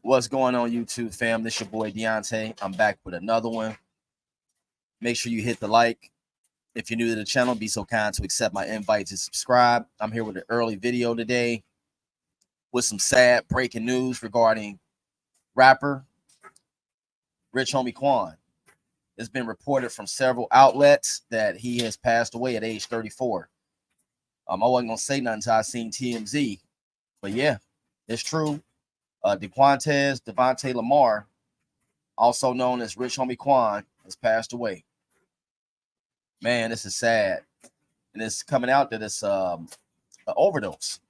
What's going on, YouTube fam? This your boy Deontay. I'm back with another one. Make sure you hit the like. If you're new to the channel, be so kind to accept my invite to subscribe. I'm here with an early video today with some sad breaking news regarding rapper Rich Homie Quan. It's been reported from several outlets that he has passed away at age 34. I wasn't gonna say nothing until I seen TMZ, but yeah, it's true. Devontae Lamar, also known as Rich Homie Quan, has passed away. Man, this is sad. And it's coming out that it's an overdose.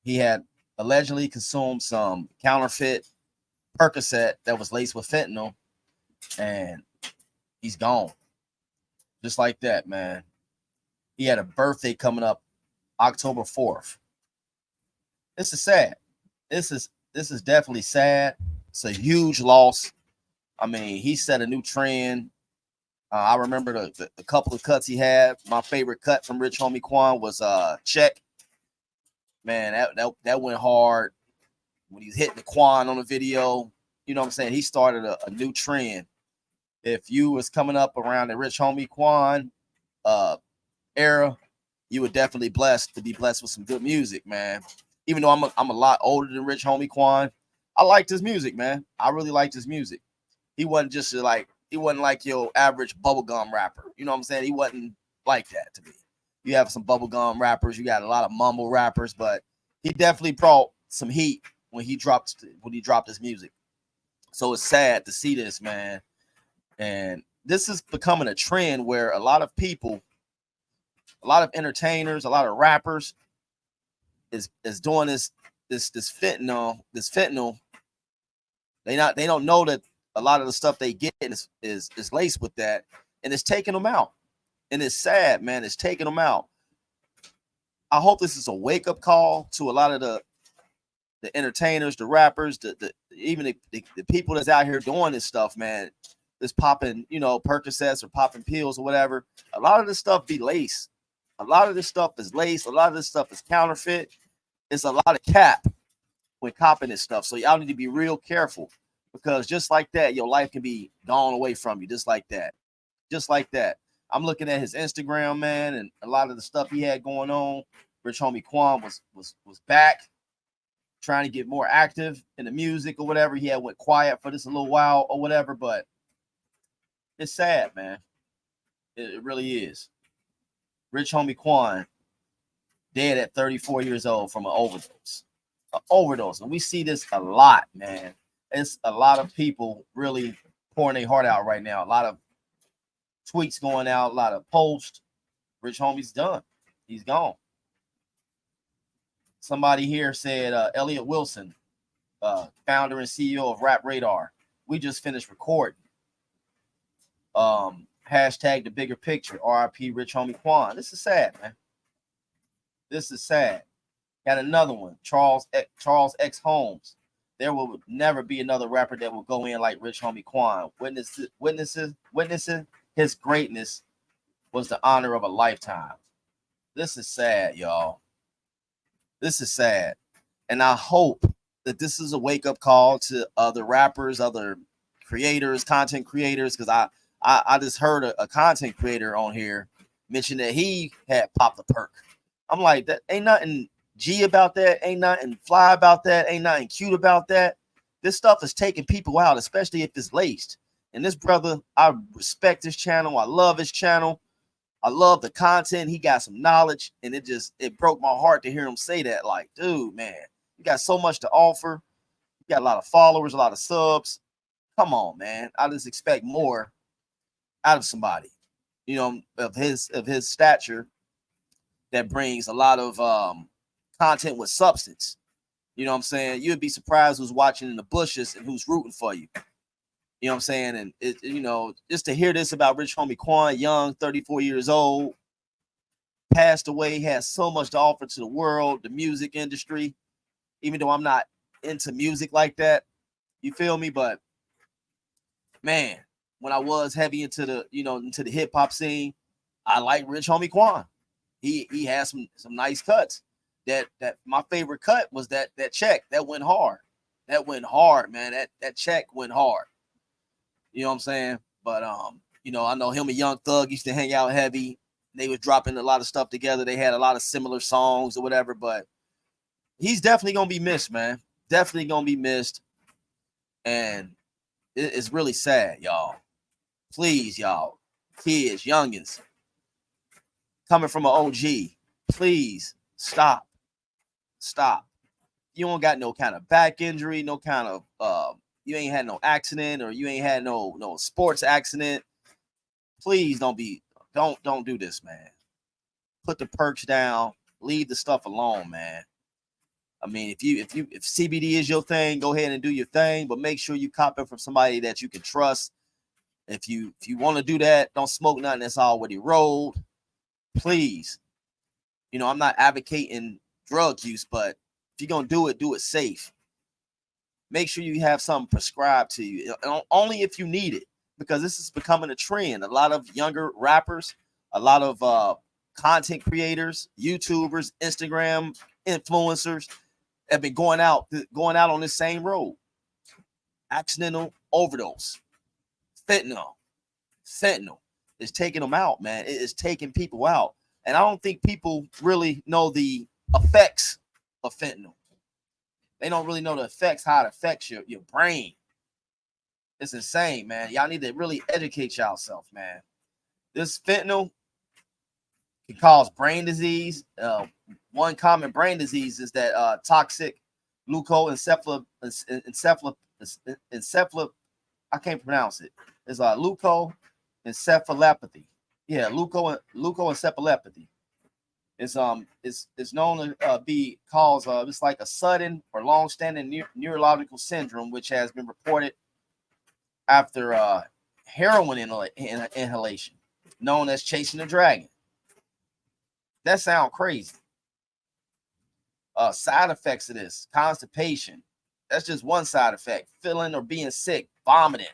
He had allegedly consumed some counterfeit Percocet that was laced with fentanyl, and he's gone. Just like that, man. He had a birthday coming up October 4th. This is sad. This is definitely sad. It's a huge loss. I mean, he set a new trend. I remember the couple of cuts he had. My favorite cut from Rich Homie Quan was Check. Man, that went hard when he was hitting the Quan on the video. You know what I'm saying? He started a new trend. If you was coming up around the Rich Homie Quan era, you were definitely blessed to be blessed with some good music, man. Even though I'm a lot older than Rich Homie Quan, I liked his music, man. I really liked his music. He wasn't just like your average bubblegum rapper. You know what I'm saying? He wasn't like that to me. You have some bubblegum rappers, you got a lot of mumble rappers, but he definitely brought some heat when he dropped his music. So it's sad to see this, man. And this is becoming a trend where a lot of people, a lot of entertainers, a lot of rappers is doing this fentanyl. They don't know that a lot of the stuff they get is laced with that, and it's taking them out. And it's sad, man. It's taking them out. I hope this is a wake-up call to a lot of the entertainers, the rappers, even the people that's out here doing this stuff, man. This popping, Percocets or popping pills or whatever. A lot of this stuff be laced. A lot of this stuff is laced. A lot of this stuff is counterfeit. It's a lot of cap when copping this stuff. So y'all need to be real careful. Because just like that, your life can be gone away from you. Just like that. Just like that. I'm looking at his Instagram, man, and a lot of the stuff he had going on. Rich Homie Quan was back, trying to get more active in the music or whatever. He had went quiet for this a little while or whatever, but it's sad, man. It really is. Rich Homie Quan dead at 34 years old from an overdose. An overdose. And we see this a lot, man. It's a lot of people really pouring their heart out right now. A lot of tweets going out, a lot of posts. Rich Homie's done. He's gone. Somebody here said, Elliot Wilson, founder and CEO of Rap Radar. We just finished recording. Hashtag the bigger picture. RIP Rich Homie Quan. This is sad, man. This is sad. Got another one. Charles X Holmes. There will never be another rapper that will go in like Rich Homie Quan. Witnessing his greatness was the honor of a lifetime. This is sad, y'all. This is sad. And I hope that this is a wake-up call to other rappers, other creators, content creators, because I just heard a content creator on here mention that he had popped a perk. I'm like, that ain't nothing G about that, ain't nothing fly about that, ain't nothing cute about that. This stuff is taking people out, especially if it's laced. And this brother, I respect his channel. I love his channel. I love the content. He got some knowledge, and it broke my heart to hear him say that. Like, dude, man, you got so much to offer. You got a lot of followers, a lot of subs. Come on, man. I just expect more out of somebody, of his stature that brings a lot of content with substance. You know what I'm saying? You'd be surprised who's watching in the bushes and who's rooting for you. You know what I'm saying? And just to hear this about Rich Homie Quan, young, 34 years old, passed away, has so much to offer to the world, the music industry, even though I'm not into music like that. You feel me? But man, when I was heavy into the hip hop scene, I like Rich Homie Quan. He has some nice cuts. That my favorite cut was that Check that went hard. that went hard, man. That check went hard. You know what I'm saying? But you know, I know him and Young Thug used to hang out heavy. They was dropping a lot of stuff together. They had a lot of similar songs or whatever, but he's definitely gonna be missed, man. Definitely gonna be missed. And it's really sad, y'all. Please, y'all, kids, youngins, coming from an OG, please stop. Stop. You don't got no kind of back injury, no kind of you ain't had no accident, or you ain't had no sports accident. Please don't do this, man. Put the perks down, leave the stuff alone, man. I mean, if CBD is your thing, go ahead and do your thing, but make sure you cop it from somebody that you can trust. If you want to do that, don't smoke nothing that's already rolled. Please. You know, I'm not advocating drug use, but if you're gonna do it safe. Make sure you have something prescribed to you, only if you need it, because this is becoming a trend. A lot of younger rappers, a lot of content creators, YouTubers, Instagram influencers have been going out on this same road. Accidental overdose, fentanyl is taking them out, man. It is taking people out, and I don't think people really know the effects of fentanyl. They don't really know the effects, how it affects your brain. It's insane, man. Y'all need to really educate yourself, man. This fentanyl can cause brain disease. One common brain disease is that toxic leukoencephalopathy. I can't pronounce it. It's leukoencephalopathy. Yeah, leukoencephalopathy. It's known to be caused it's like a sudden or long-standing neurological syndrome, which has been reported after heroin inhalation, known as chasing the dragon. That sounds crazy. Side effects of this: constipation. That's just one side effect. Feeling or being sick, vomiting,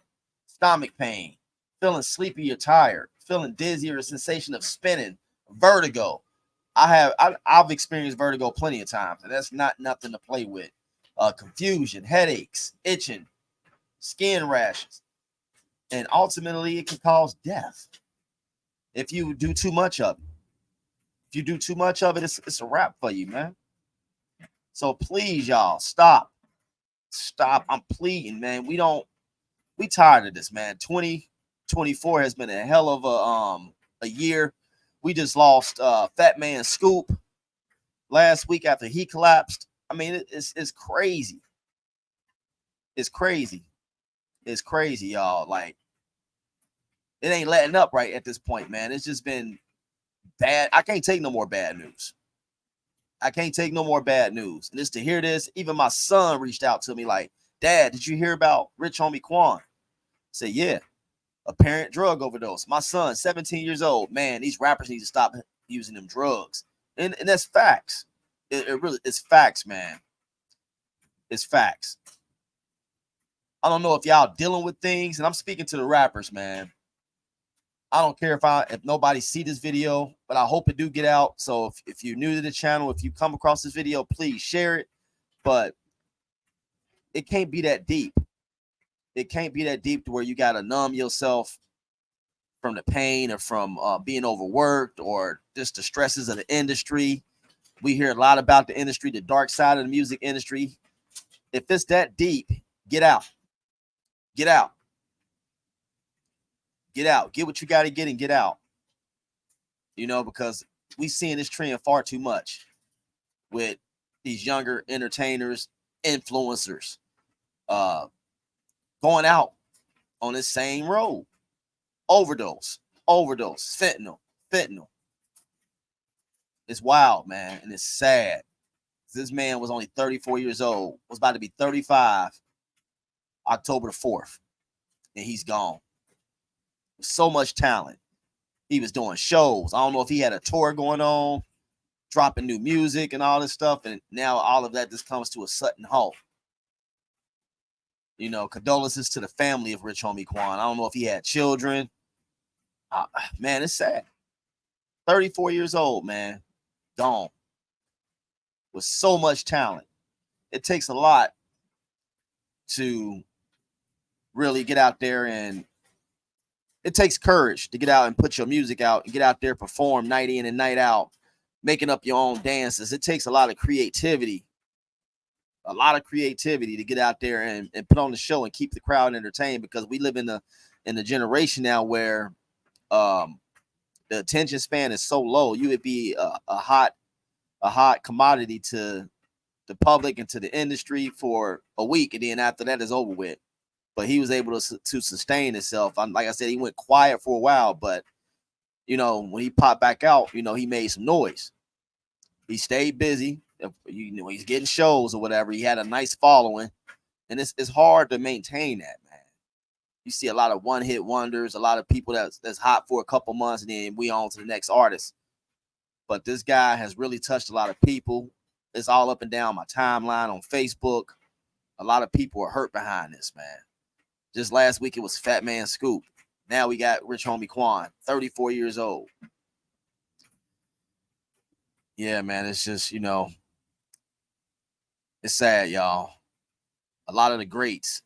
stomach pain, feeling sleepy or tired, feeling dizzy or a sensation of spinning, vertigo. I've experienced vertigo plenty of times, and that's not nothing to play with. Confusion, headaches, itching, skin rashes, and ultimately it can cause death if you do too much of it. If you do too much of it, it's a wrap for you, man. So please, y'all, stop. I'm pleading, man. We tired of this, man. 2024 has been a hell of a year. We just lost Fat Man Scoop last week after he collapsed. I mean, it's crazy. It's crazy. It's crazy, y'all. Like, it ain't letting up right at this point, man. It's just been bad. I can't take no more bad news. I can't take no more bad news. And just to hear this, even my son reached out to me like, Dad, did you hear about Rich Homie Quan? I said, yeah. Apparent drug overdose. My son, 17 years old. Man, these rappers need to stop using them drugs. And that's facts. It really, it's facts, man. It's facts. I don't know if y'all dealing with things, and I'm speaking to the rappers, man. I don't care if nobody see this video, but I hope it do get out. So if you're new to the channel, if you come across this video, please share it. But it can't be that deep. It can't be that deep to where you got to numb yourself from the pain or from being overworked or just the stresses of the industry. We hear a lot about the industry, the dark side of the music industry. If it's that deep, get out. Get out. Get out. Get what you got to get and get out. You know, because we seeing this trend far too much with these younger entertainers, influencers, going out on this same road. Overdose, fentanyl. It's wild, man, and it's sad. This man was only 34 years old, was about to be 35 October 4th, and he's gone. So much talent. He was doing shows. I don't know if he had a tour going on, dropping new music and all this stuff, and now all of that just comes to a sudden halt. You know, condolences to the family of Rich Homie Quan. I don't know if he had children. Man, it's sad. 34 years old, man. Gone. With so much talent. It takes a lot to really get out there, and it takes courage to get out and put your music out and get out there, perform night in and night out, making up your own dances. It takes a lot of creativity to get out there and put on the show and keep the crowd entertained, because we live in the generation now where the attention span is so low. You would be a hot commodity to the public and to the industry for a week, and then after that is over with. But he was able to sustain himself. Like I said, he went quiet for a while, but when he popped back out, he made some noise. He stayed busy. He's getting shows or whatever. He had a nice following, and it's hard to maintain that, man. You see a lot of one-hit wonders, a lot of people that's hot for a couple months, and then we on to the next artist. But this guy has really touched a lot of people. It's all up and down my timeline on Facebook. A lot of people are hurt behind this, man. Just last week, it was Fat Man Scoop. Now we got Rich Homie Quan, 34 years old. Yeah, man, it's just, it's sad, y'all. A lot of the greats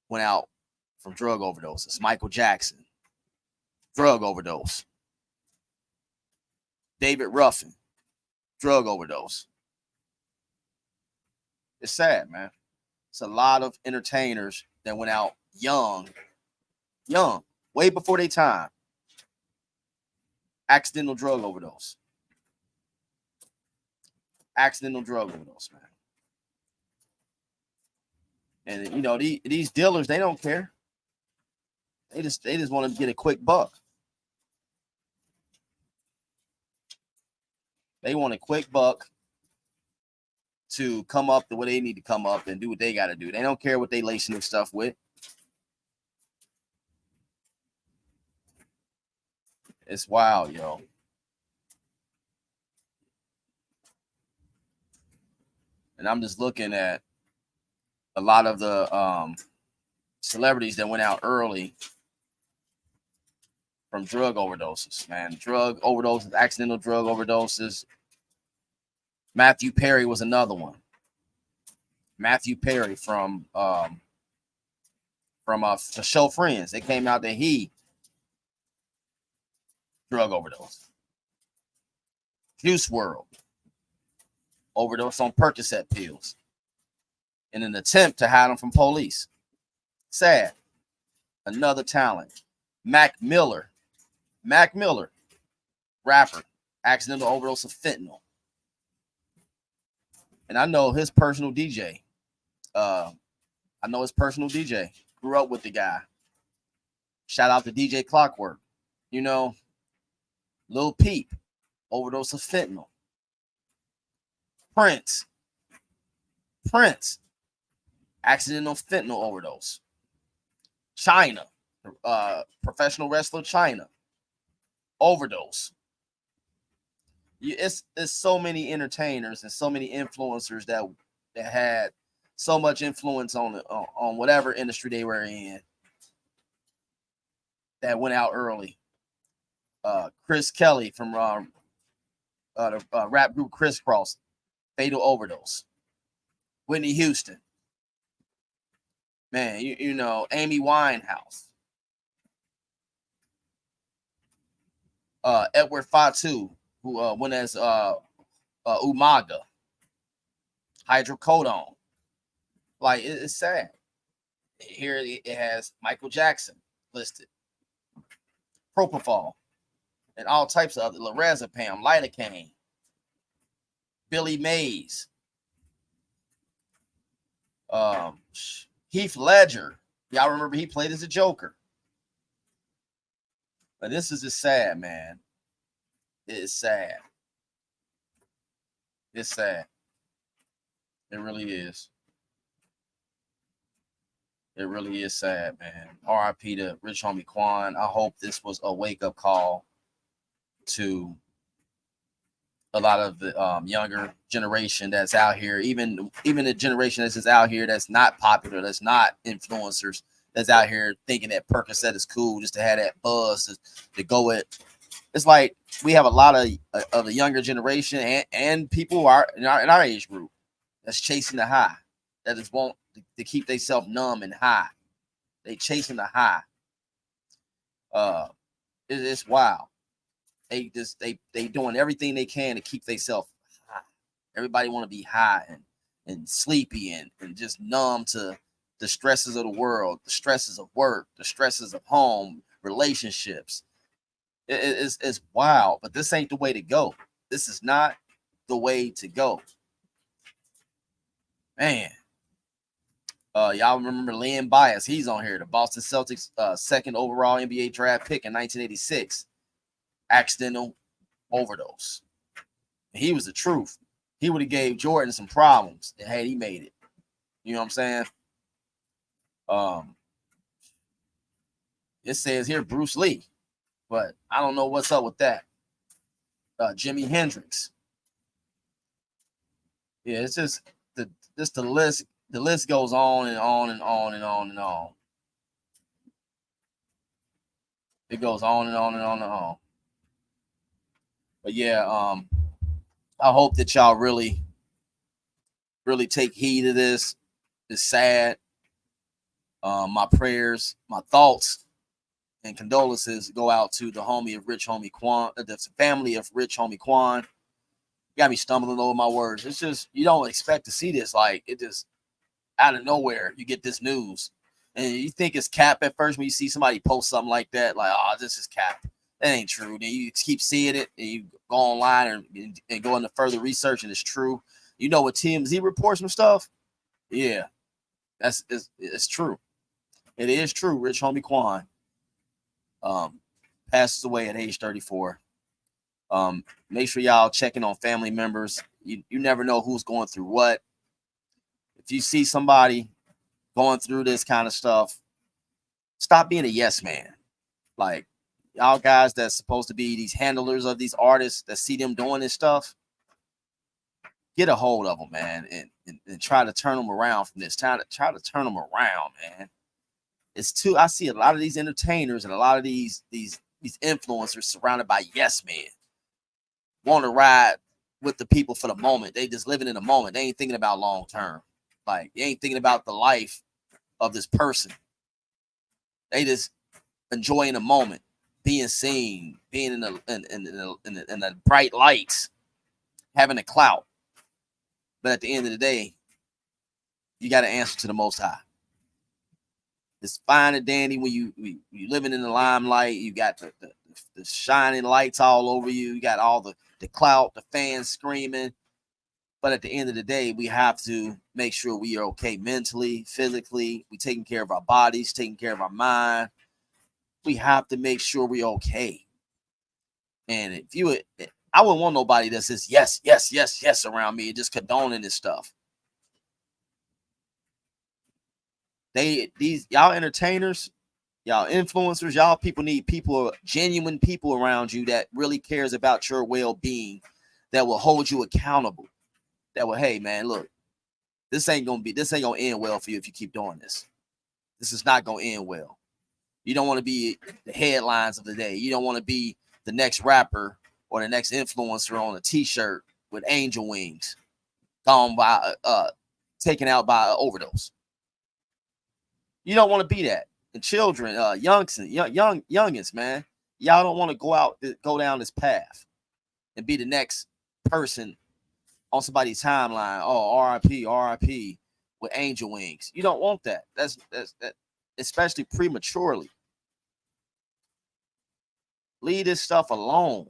went out from drug overdoses. Michael Jackson, drug overdose. David Ruffin, drug overdose. It's sad, man. It's a lot of entertainers that went out young, way before their time. Accidental drug overdose, man. And these dealers, they don't care. They just want to get a quick buck. They want a quick buck to come up the way they need to come up and do what they got to do. They don't care what they lacing their stuff with. It's wild, yo. And I'm just looking at a lot of the celebrities that went out early from drug overdoses, man. Drug overdoses, accidental drug overdoses. Matthew Perry was another one. Matthew Perry from the show Friends. It came out that he drug overdose. Juice WRLD overdose on Percocet pills in an attempt to hide him from police. Sad. Another talent. Mac Miller, rapper, accidental overdose of fentanyl. And I know his personal DJ. Grew up with the guy. Shout out to DJ Clockwork. Lil Peep, overdose of fentanyl. Prince, accidental fentanyl overdose. China, professional wrestler China, overdose. It's so many entertainers and so many influencers that had so much influence on whatever industry they were in that went out early. Chris Kelly from the rap group Crisscross, fatal overdose. Whitney Houston, man, Amy Winehouse, Edward Fatu, who went as Umaga, hydrocodone. Like, it's sad. Here it has Michael Jackson listed, propofol, and all types of other, lorazepam, lidocaine, Billy Mays, Heath Ledger. Y'all remember he played as a Joker. But this is just sad, man. It is sad. It's sad. It really is. It really is sad, man. RIP to Rich Homie Quan. I hope this was a wake-up call to a lot of the younger generation that's out here, even the generation that's just out here that's not popular, that's not influencers, that's out here thinking that Percocet is cool just to have that buzz to go with. It's like we have a lot of the younger generation and people who are in our age group that's chasing the high, that just to keep themselves numb and high. They chasing the high. It's wild. They doing everything they can to keep themselves high. Everybody want to be high and sleepy and just numb to the stresses of the world, the stresses of work, the stresses of home, relationships. It's wild, but this ain't the way to go. This is not the way to go. Man. Y'all remember Len Bias? He's on here. The Boston Celtics second overall NBA draft pick in 1986. Accidental overdose. He was the truth. He would have gave Jordan some problems had he made it. You know what I'm saying? It says here Bruce Lee, but I don't know what's up with that. Jimi Hendrix. Yeah, it's just the list. The list goes on and on and on and on and on. It goes on and on and on and on. But yeah, I hope that y'all really take heed of this. It's sad. My prayers, my thoughts, and condolences go out to the homie of Rich Homie Quan, the family of Rich Homie Quan. Got me stumbling over my words. It's just you don't expect to see this. Like it just out of nowhere, you get this news, and you think it's cap at first when you see somebody post something like that. Like, oh, this is cap. That ain't true. Then you keep seeing it, and you go online and go into further research, and it's true. You know what TMZ reports some stuff? Yeah, it's true. It is true. Rich Homie Quan passes away at age 34. Make sure y'all checking on family members. You never know who's going through what. If you see somebody going through this kind of stuff, stop being a yes man. Like y'all guys that's supposed to be these handlers of these artists that see them doing this stuff, get a hold of them, man, and try to turn them around from this. Try to turn them around, man. It's too. I see a lot of these entertainers and a lot of these influencers surrounded by yes men. Want to ride with the people for the moment. They just living in the moment. They ain't thinking about long term. Like they ain't thinking about the life of this person. They just enjoying the moment, being seen, being in the bright lights, having a clout. But at the end of the day, you got to answer to the Most High. It's fine and dandy when you living in the limelight. You got the shining lights all over you. You got all the clout, the fans screaming. But at the end of the day, we have to make sure we are okay mentally, physically. We taking care of our bodies, taking care of our mind. We have to make sure we're okay. And I wouldn't want nobody that says yes, yes, yes, yes around me and just condoning this stuff. Y'all entertainers, y'all influencers, y'all people need genuine people around you that really cares about your well-being, that will hold you accountable. That will, hey man, look, this ain't gonna end well for you if you keep doing this. This is not gonna end well. You don't want to be the headlines of the day. You don't want to be the next rapper or the next influencer on a t-shirt with angel wings, gone by taken out by an overdose. You don't want to be that. And children, youngins, man, y'all don't want to go down this path and be the next person on somebody's timeline. Oh, RIP with angel wings. You don't want that. That's especially prematurely. Leave this stuff alone.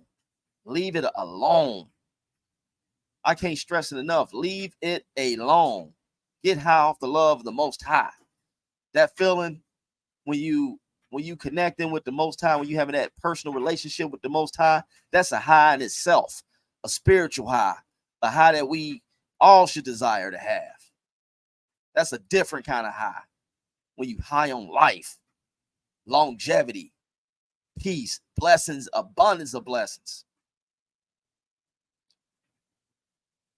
Leave it alone. I can't stress it enough. Leave it alone. Get high off the love of the Most High. That feeling when you connecting with the Most High, when you having that personal relationship with the Most High, that's a high in itself, a spiritual high, a high that we all should desire to have. That's a different kind of high. When you high on life, longevity, peace, blessings, abundance of blessings.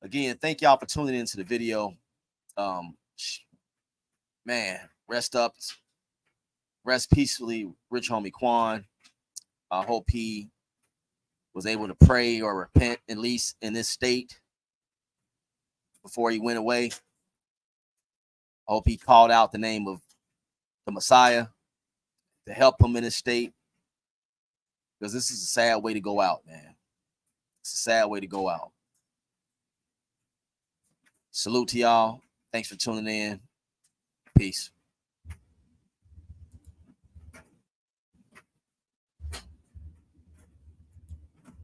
Again, thank y'all for tuning into the video. Man, rest up. Rest peacefully, Rich Homie Quan. I hope he was able to pray or repent, at least in this state, before he went away. I hope he called out the name of the Messiah to help him in his state, because this is a sad way to go out, man. It's a sad way to go out. Salute to y'all. Thanks for tuning in. Peace.